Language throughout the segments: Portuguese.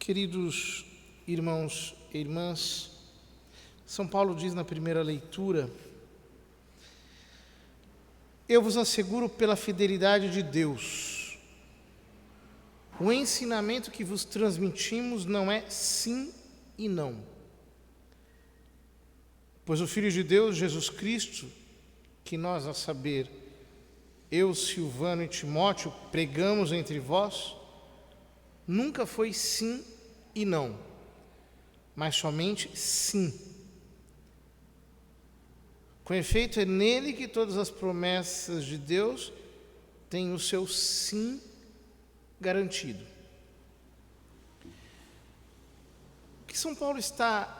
Queridos irmãos e irmãs, São Paulo diz na primeira leitura: eu vos asseguro pela fidelidade de Deus, o ensinamento que vos transmitimos não é sim e não. Pois o Filho de Deus, Jesus Cristo, que nós, a saber, eu, Silvano e Timóteo, pregamos entre vós, nunca foi sim e não, mas somente sim. Com efeito, é nele que todas as promessas de Deus têm o seu sim garantido. O que São Paulo está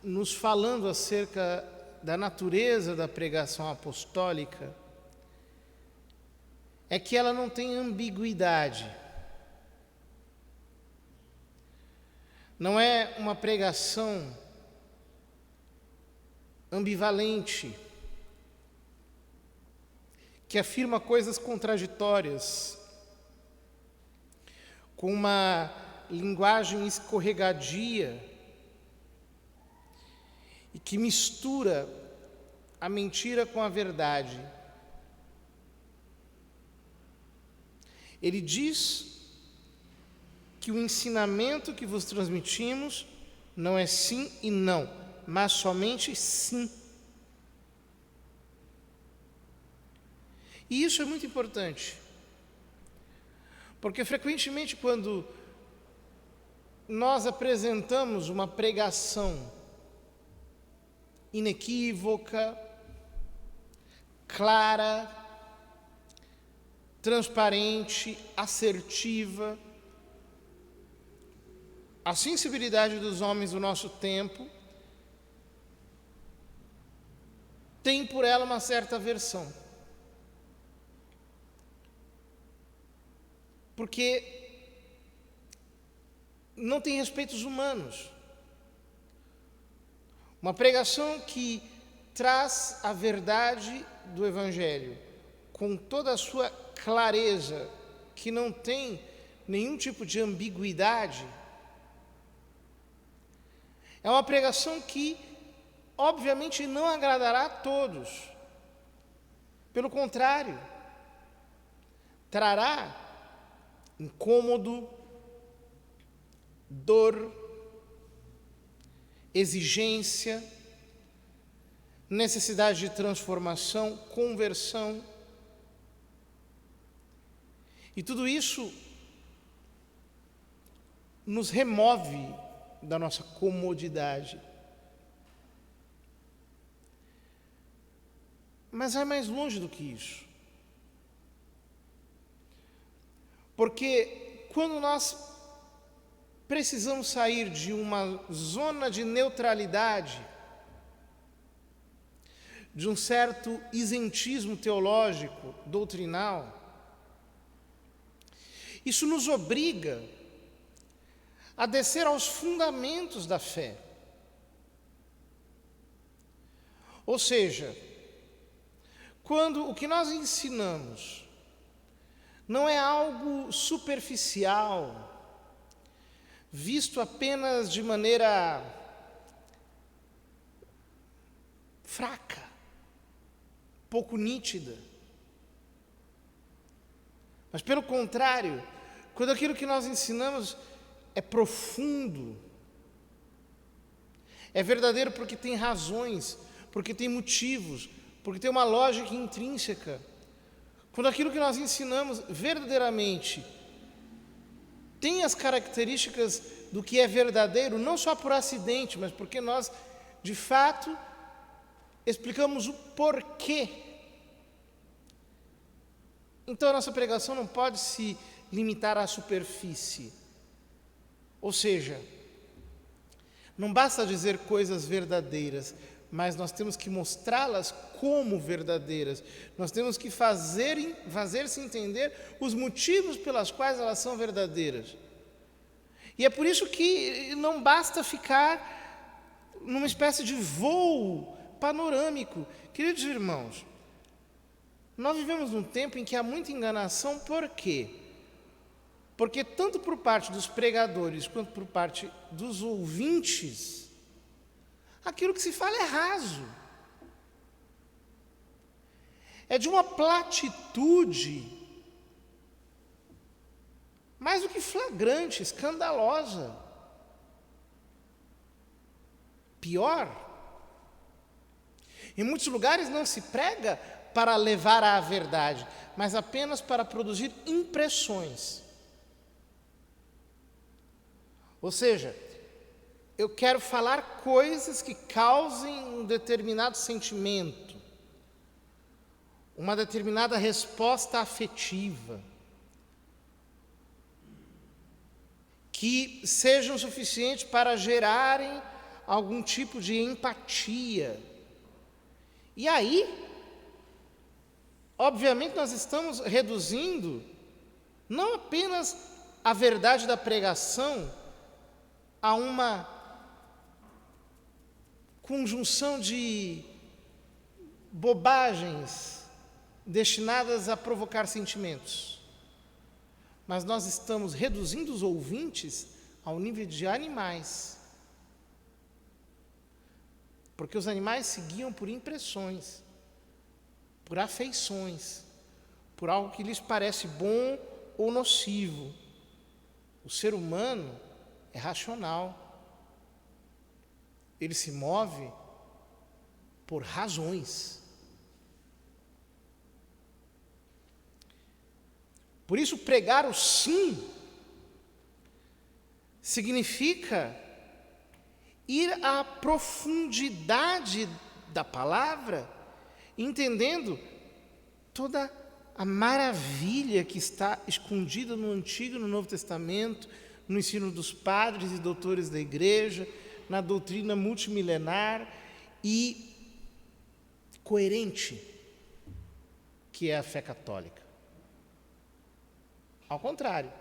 nos falando acerca da natureza da pregação apostólica é que ela não tem ambiguidade. Não é uma pregação ambivalente, que afirma coisas contraditórias, com uma linguagem escorregadia e que mistura a mentira com a verdade. Ele diz que o ensinamento que vos transmitimos não é sim e não, mas somente sim. E isso é muito importante, porque frequentemente quando nós apresentamos uma pregação inequívoca, clara, transparente, assertiva, a sensibilidade dos homens do nosso tempo tem por ela uma certa aversão. Porque não tem respeitos humanos. Uma pregação que traz a verdade do Evangelho com toda a sua clareza, que não tem nenhum tipo de ambiguidade, é uma pregação que, obviamente, não agradará a todos. Pelo contrário, trará incômodo, dor, exigência, necessidade de transformação, conversão. E tudo isso nos remove da nossa comodidade. Mas vai mais longe do que isso. Porque quando nós precisamos sair de uma zona de neutralidade, de um certo isentismo teológico, doutrinal, isso nos obriga a descer aos fundamentos da fé. Ou seja, quando o que nós ensinamos não é algo superficial, visto apenas de maneira fraca, pouco nítida, mas pelo contrário, quando aquilo que nós ensinamos é profundo, é verdadeiro porque tem razões, porque tem motivos, porque tem uma lógica intrínseca. Quando aquilo que nós ensinamos verdadeiramente tem as características do que é verdadeiro, não só por acidente, mas porque nós, de fato, explicamos o porquê. Então a nossa pregação não pode se limitar à superfície. Ou seja, não basta dizer coisas verdadeiras, mas nós temos que mostrá-las como verdadeiras. Nós temos que fazer-se entender os motivos pelas quais elas são verdadeiras. E é por isso que não basta ficar numa espécie de voo panorâmico. Queridos irmãos, nós vivemos num tempo em que há muita enganação, por quê? Porque tanto por parte dos pregadores quanto por parte dos ouvintes, aquilo que se fala é raso. É de uma platitude mais do que flagrante, escandalosa. Pior, em muitos lugares não se prega para levar à verdade, mas apenas para produzir impressões. Ou seja, eu quero falar coisas que causem um determinado sentimento, uma determinada resposta afetiva, que sejam suficientes para gerarem algum tipo de empatia. E aí, obviamente, nós estamos reduzindo não apenas a verdade da pregação a uma conjunção de bobagens destinadas a provocar sentimentos, mas nós estamos reduzindo os ouvintes ao nível de animais. Porque os animais se guiam por impressões, por afeições, por algo que lhes parece bom ou nocivo. O ser humano é racional. Ele se move por razões. Por isso, pregar o sim significa ir à profundidade da palavra, entendendo toda a maravilha que está escondida no Antigo e no Novo Testamento, no ensino dos padres e doutores da igreja, na doutrina multimilenar e coerente que é a fé católica. Ao contrário,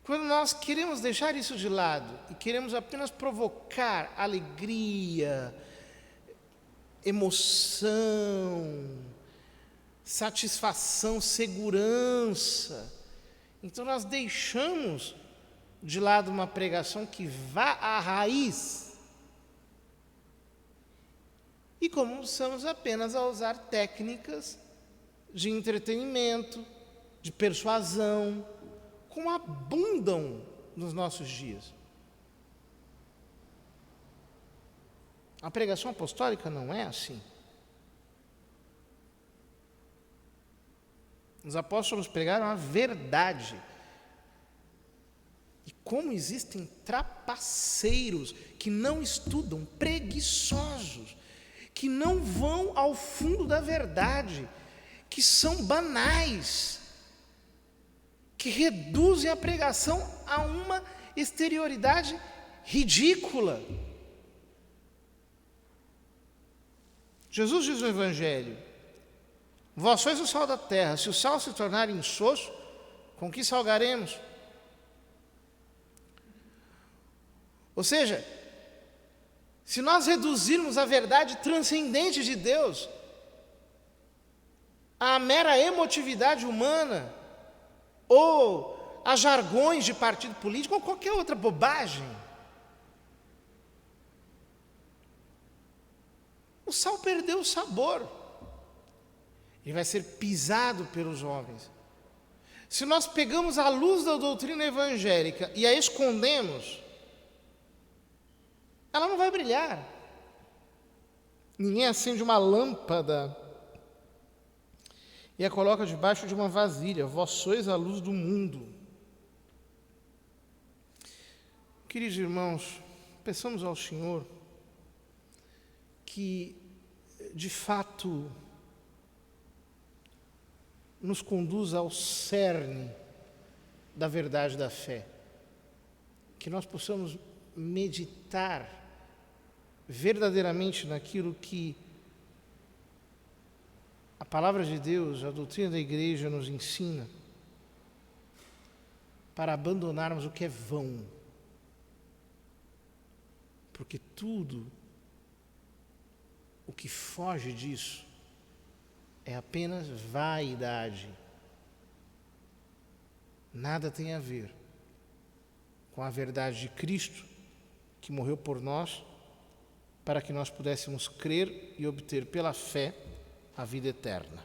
quando nós queremos deixar isso de lado e queremos apenas provocar alegria, emoção, satisfação, segurança, então nós deixamos de lado uma pregação que vá à raiz e começamos apenas a usar técnicas de entretenimento, de persuasão, como abundam nos nossos dias. A pregação apostólica não é assim. Os apóstolos pregaram a verdade. E como existem trapaceiros que não estudam, preguiçosos, que não vão ao fundo da verdade, que são banais, que reduzem a pregação a uma exterioridade ridícula. Jesus diz no Evangelho: vós sois o sal da terra, se o sal se tornar insosso, com que salgaremos? Ou seja, se nós reduzirmos a verdade transcendente de Deus à mera emotividade humana, ou a jargões de partido político, ou qualquer outra bobagem, o sal perdeu o sabor. Ele vai ser pisado pelos homens. Se nós pegamos a luz da doutrina evangélica e a escondemos, ela não vai brilhar. Ninguém acende uma lâmpada e a coloca debaixo de uma vasilha. Vós sois a luz do mundo. Queridos irmãos, peçamos ao Senhor que, de fato, nos conduza ao cerne da verdade da fé. Que nós possamos meditar verdadeiramente naquilo que a palavra de Deus, a doutrina da igreja nos ensina, para abandonarmos o que é vão. Porque tudo o que foge disso é apenas vaidade. nada tem a ver com a verdade de Cristo, que morreu por nós, para que nós pudéssemos crer e obter pela fé a vida eterna.